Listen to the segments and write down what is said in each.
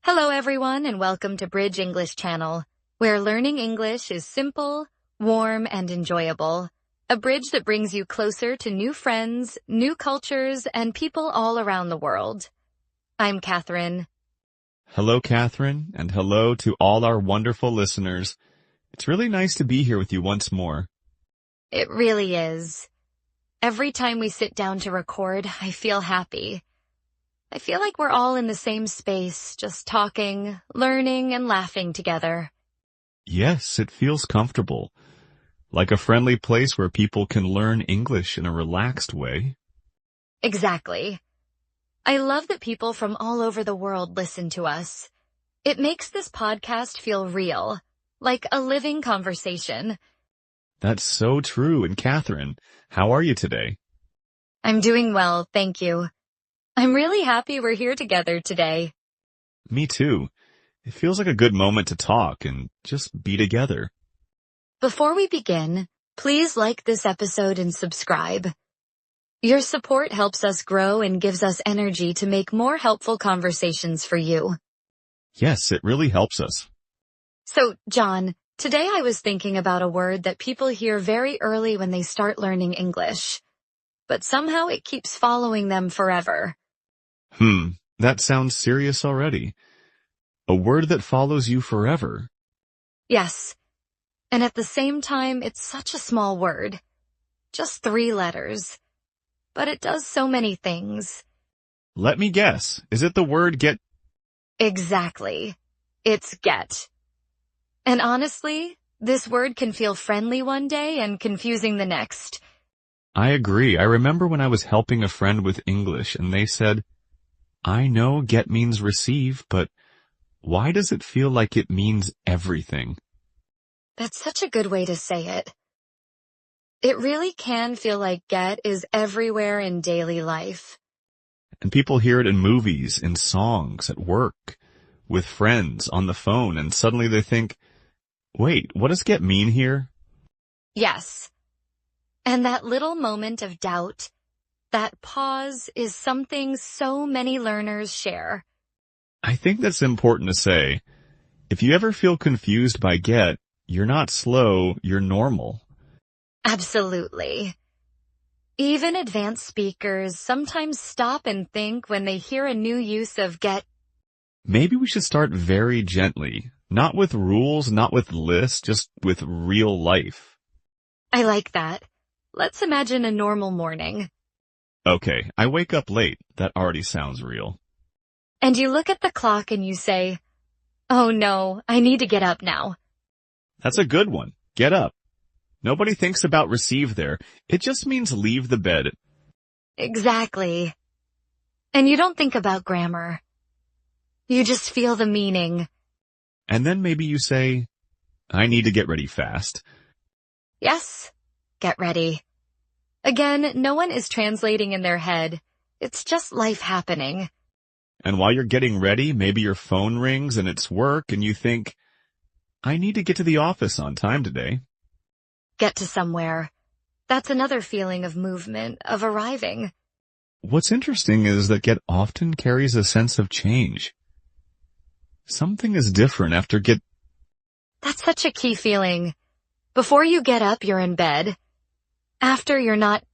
Hello everyone and welcome to Bridge English Channel, where learning English is simple, warm, and enjoyable. A bridge that brings you closer to new friends, new cultures, and people all around the world. I'm Catherine. Hello, Catherine, and hello to all our wonderful listeners. It's really nice to be here with you once more. It really is. Every time we sit down to record, I feel happy. I feel like we're all in the same space, just talking, learning, and laughing together. Yes, it feels comfortable, like a friendly place where people can learn English in a relaxed way. Exactly. I love that people from all over the world listen to us. It makes this podcast feel real, like a living conversation. That's so true. And Catherine, how are you today? I'm doing well, thank you. I'm really happy we're here together today. Me too. It feels like a good moment to talk and just be together. Before we begin, please like this episode and subscribe. Your support helps us grow and gives us energy to make more helpful conversations for you. Yes, it really helps us. So, John, today I was thinking about a word that people hear very early when they start learning English, but somehow it keeps following them forever. That sounds serious already. A word that follows you forever. Yes, and at the same time, it's such a small word. Just 3 letters. But it does so many things. Let me guess. Is it the word get? Exactly. It's get. And honestly, this word can feel friendly one day and confusing the next. I agree. I remember when I was helping a friend with English and they said, I know get means receive, but why does it feel like it means everything? That's such a good way to say it. It really can feel like get is everywhere in daily life. And people hear it in movies, in songs, at work, with friends, on the phone, and suddenly they think, wait, what does get mean here? Yes. And that little moment of doubt, that pause, is something so many learners share. I think that's important to say. If you ever feel confused by get, you're not slow, you're normal. Absolutely. Even advanced speakers sometimes stop and think when they hear a new use of get. Maybe we should start very gently, not with rules, not with lists, just with real life. I like that. Let's imagine a normal morning. Okay, I wake up late. That already sounds real. And you look at the clock and you say, oh no, I need to get up now. That's a good one. Get up. Nobody thinks about receive there. It just means leave the bed. Exactly. And you don't think about grammar. You just feel the meaning. And then maybe you say, I need to get ready fast. Yes, get ready. Again, no one is translating in their head. It's just life happening. And while you're getting ready, maybe your phone rings and it's work and you think, I need to get to the office on time today. Get to somewhere. That's another feeling of movement, of arriving. What's interesting is that get often carries a sense of change. Something is different after get. That's such a key feeling. Before you get up, you're in bed. After, you're not.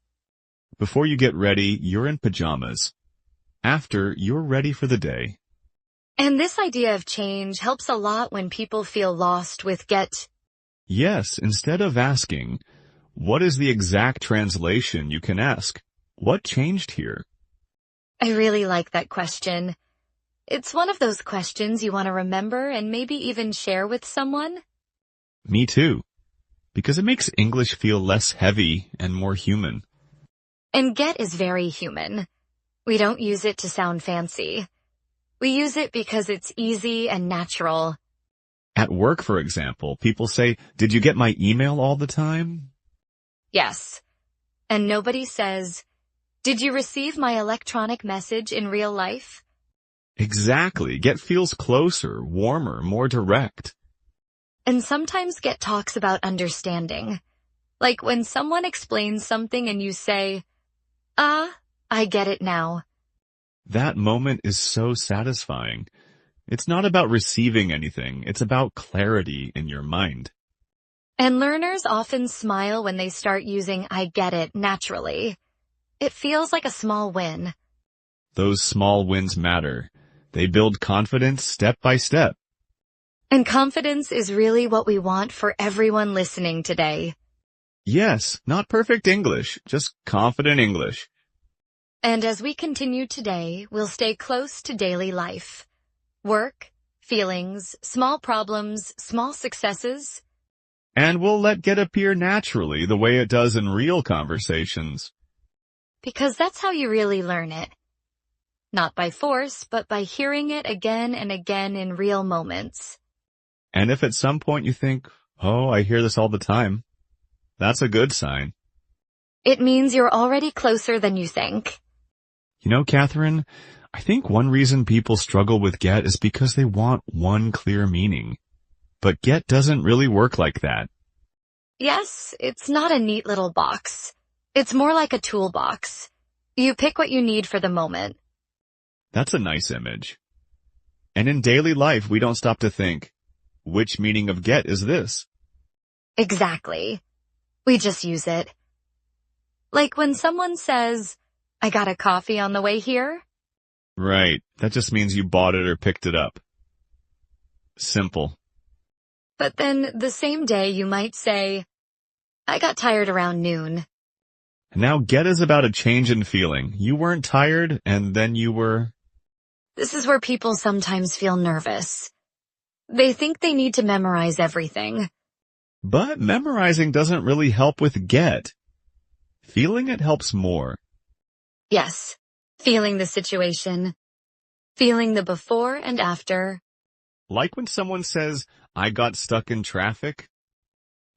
Before you get ready, you're in pajamas. After, you're ready for the day. And this idea of change helps a lot when people feel lost with get. Yes, instead of asking, what is the exact translation, you can ask, what changed here? I really like that question. It's one of those questions you want to remember and maybe even share with someone. Me too. Because it makes English feel less heavy and more human. And get is very human. We don't use it to sound fancy. We use it because it's easy and natural. At work, for example, people say, did you get my email all the time? Yes. And nobody says, did you receive my electronic message in real life? Exactly. Get feels closer, warmer, more direct. And sometimes get talks about understanding. Like when someone explains something and you say, I get it now. That moment is so satisfying. It's not about receiving anything. It's about clarity in your mind. And learners often smile when they start using I get it naturally. It feels like a small win. Those small wins matter. They build confidence step by step. And confidence is really what we want for everyone listening today. Yes, not perfect English, just confident English. And as we continue today, we'll stay close to daily life. Work, feelings, small problems, small successes. And we'll let get appear naturally the way it does in real conversations. Because that's how you really learn it. Not by force, but by hearing it again and again in real moments. And if at some point you think, oh, I hear this all the time, that's a good sign. It means you're already closer than you think. You know, Catherine, I think one reason people struggle with get is because they want one clear meaning. But get doesn't really work like that. Yes, it's not a neat little box. It's more like a toolbox. You pick what you need for the moment. That's a nice image. And in daily life, we don't stop to think, which meaning of get is this? Exactly. We just use it. Like when someone says, I got a coffee on the way here. Right. That just means you bought it or picked it up. Simple. But then the same day you might say, I got tired around noon. Now get is about a change in feeling. You weren't tired and then you were... This is where people sometimes feel nervous. They think they need to memorize everything. But memorizing doesn't really help with get. Feeling it helps more. Yes, feeling the situation. Feeling the before and after. Like when someone says, I got stuck in traffic.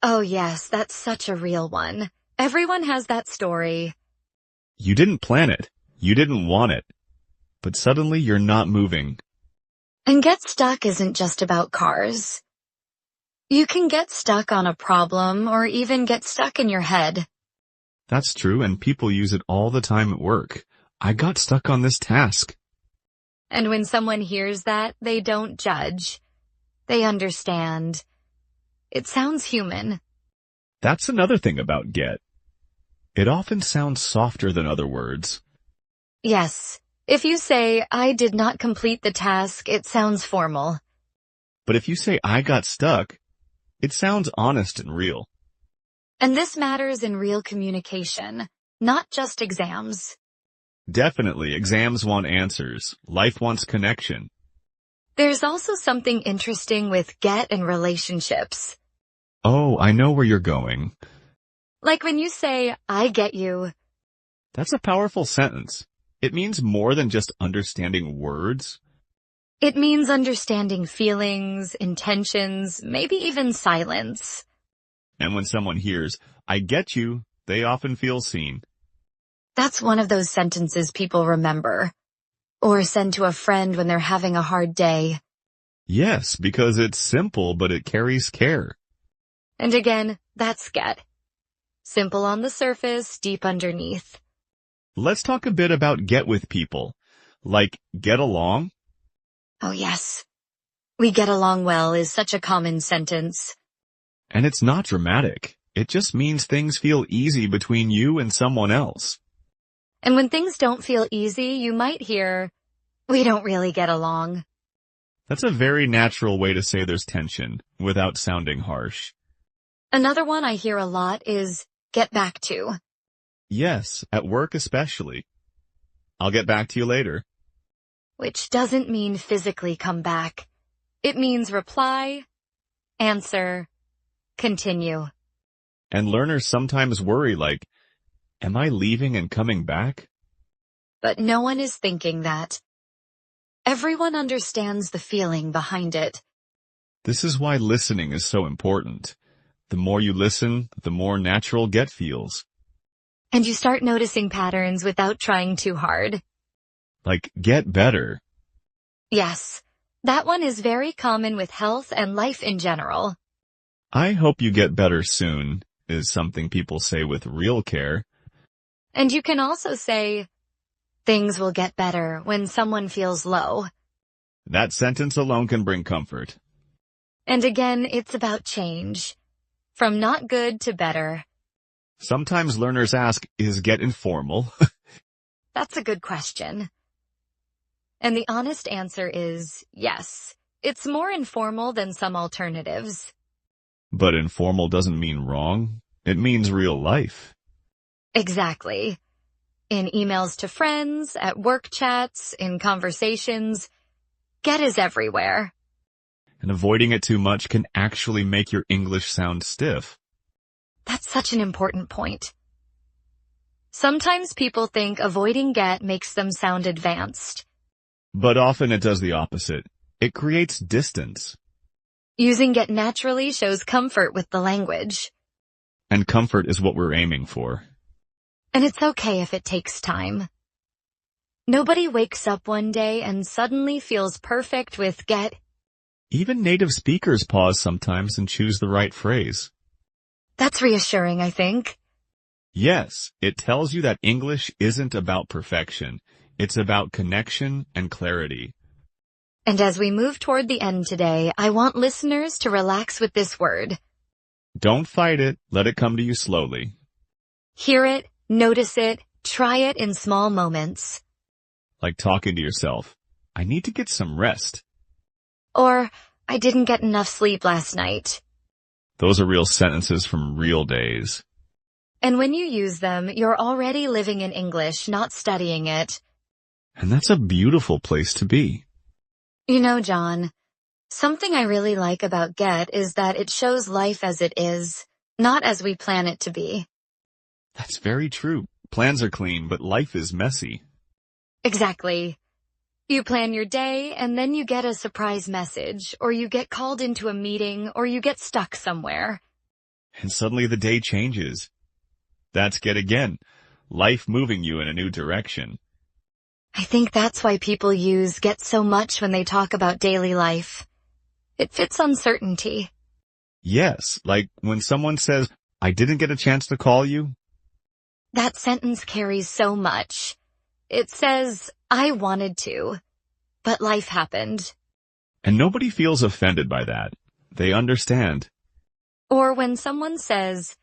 Oh yes, that's such a real one. Everyone has that story. You didn't plan it. You didn't want it. But suddenly you're not moving. And get stuck isn't just about cars. You can get stuck on a problem or even get stuck in your head. That's true, and people use it all the time at work. I got stuck on this task. And when someone hears that, they don't judge. They understand. It sounds human. That's another thing about get. It often sounds softer than other words. Yes. If you say, I did not complete the task, it sounds formal. But if you say, I got stuck, it sounds honest and real. And this matters in real communication, not just exams. Definitely, exams want answers. Life wants connection. There's also something interesting with get and relationships. Oh, I know where you're going. Like when you say, I get you. That's a powerful sentence. It means more than just understanding words. It means understanding feelings, intentions, maybe even silence. And when someone hears, I get you, they often feel seen. That's one of those sentences people remember. Or send to a friend when they're having a hard day. Yes, because it's simple, but it carries care. And again, that's get. Simple on the surface, deep underneath. Let's talk a bit about get with people. Like, get along? Oh yes. We get along well is such a common sentence. And it's not dramatic. It just means things feel easy between you and someone else. And when things don't feel easy, you might hear, we don't really get along. That's a very natural way to say there's tension, without sounding harsh. Another one I hear a lot is, get back to. Yes, at work especially. I'll get back to you later. Which doesn't mean physically come back. It means reply, answer, continue. And learners sometimes worry like, am I leaving and coming back? But no one is thinking that. Everyone understands the feeling behind it. This is why listening is so important. The more you listen, the more natural get feels. And you start noticing patterns without trying too hard. Like, get better. Yes, that one is very common with health and life in general. I hope you get better soon, is something people say with real care. And you can also say, things will get better when someone feels low. That sentence alone can bring comfort. And again, it's about change. From not good to better. Sometimes learners ask, is get informal? That's a good question. And the honest answer is yes. It's more informal than some alternatives. But informal doesn't mean wrong. It means real life. Exactly. In emails to friends, at work chats, in conversations, get is everywhere. And avoiding it too much can actually make your English sound stiff. That's such an important point. Sometimes people think avoiding get makes them sound advanced. But often it does the opposite. It creates distance. Using get naturally shows comfort with the language. And comfort is what we're aiming for. And it's okay if it takes time. Nobody wakes up one day and suddenly feels perfect with get. Even native speakers pause sometimes and choose the right phrase. That's reassuring, I think. Yes, it tells you that English isn't about perfection. It's about connection and clarity. And as we move toward the end today, I want listeners to relax with this word. Don't fight it. Let it come to you slowly. Hear it, notice it, try it in small moments. Like talking to yourself. I need to get some rest. Or, I didn't get enough sleep last night. Those are real sentences from real days. And when you use them, you're already living in English, not studying it. And that's a beautiful place to be. You know, John, something I really like about get is that it shows life as it is, not as we plan it to be. That's very true. Plans are clean, but life is messy. Exactly. You plan your day, and then you get a surprise message, or you get called into a meeting, or you get stuck somewhere. And suddenly the day changes. That's get again. Life moving you in a new direction. I think that's why people use get so much when they talk about daily life. It fits uncertainty. Yes, like when someone says, I didn't get a chance to call you. That sentence carries so much. It says, I wanted to, but life happened. And nobody feels offended by that. They understand. Or when someone says,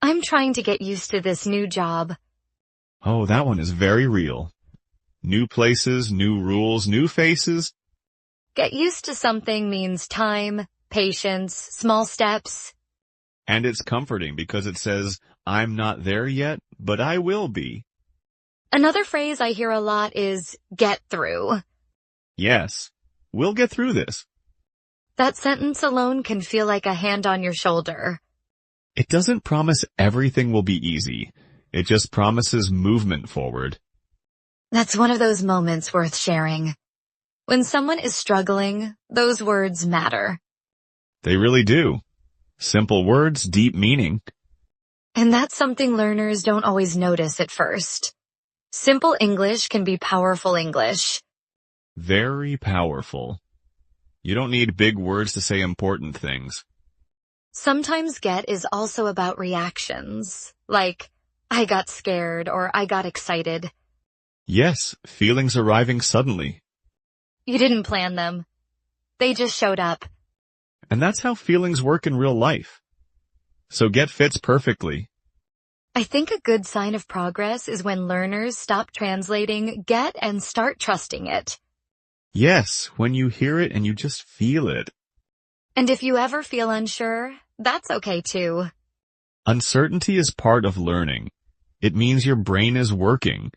I'm trying to get used to this new job. Oh, that one is very real. New places, new rules, new faces. Get used to something means time, patience, small steps. And it's comforting because it says, I'm not there yet, but I will be. Another phrase I hear a lot is get through. Yes, we'll get through this. That sentence alone can feel like a hand on your shoulder. It doesn't promise everything will be easy. It just promises movement forward. That's one of those moments worth sharing. When someone is struggling, those words matter. They really do. Simple words, deep meaning. And that's something learners don't always notice at first. Simple English can be powerful English. Very powerful. You don't need big words to say important things. Sometimes get is also about reactions, like, I got scared or I got excited. Yes, feelings arriving suddenly. You didn't plan them. They just showed up. And that's how feelings work in real life. So get fits perfectly. I think a good sign of progress is when learners stop translating get and start trusting it. Yes, when you hear it and you just feel it. And if you ever feel unsure, that's okay too. Uncertainty is part of learning. It means your brain is working.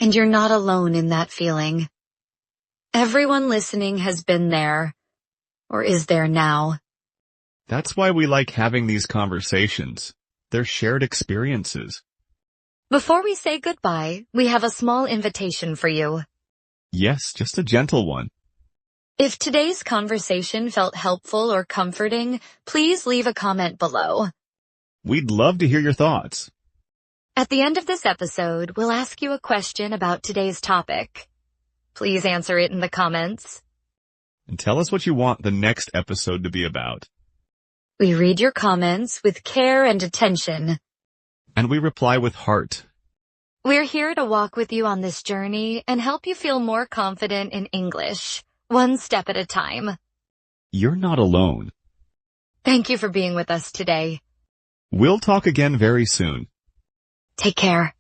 And you're not alone in that feeling. Everyone listening has been there, or is there now. That's why we like having these conversations. They're shared experiences. Before we say goodbye, we have a small invitation for you. Yes, just a gentle one. If today's conversation felt helpful or comforting, please leave a comment below. We'd love to hear your thoughts. At the end of this episode, we'll ask you a question about today's topic. Please answer it in the comments. And tell us what you want the next episode to be about. We read your comments with care and attention. And we reply with heart. We're here to walk with you on this journey and help you feel more confident in English, one step at a time. You're not alone. Thank you for being with us today. We'll talk again very soon. Take care.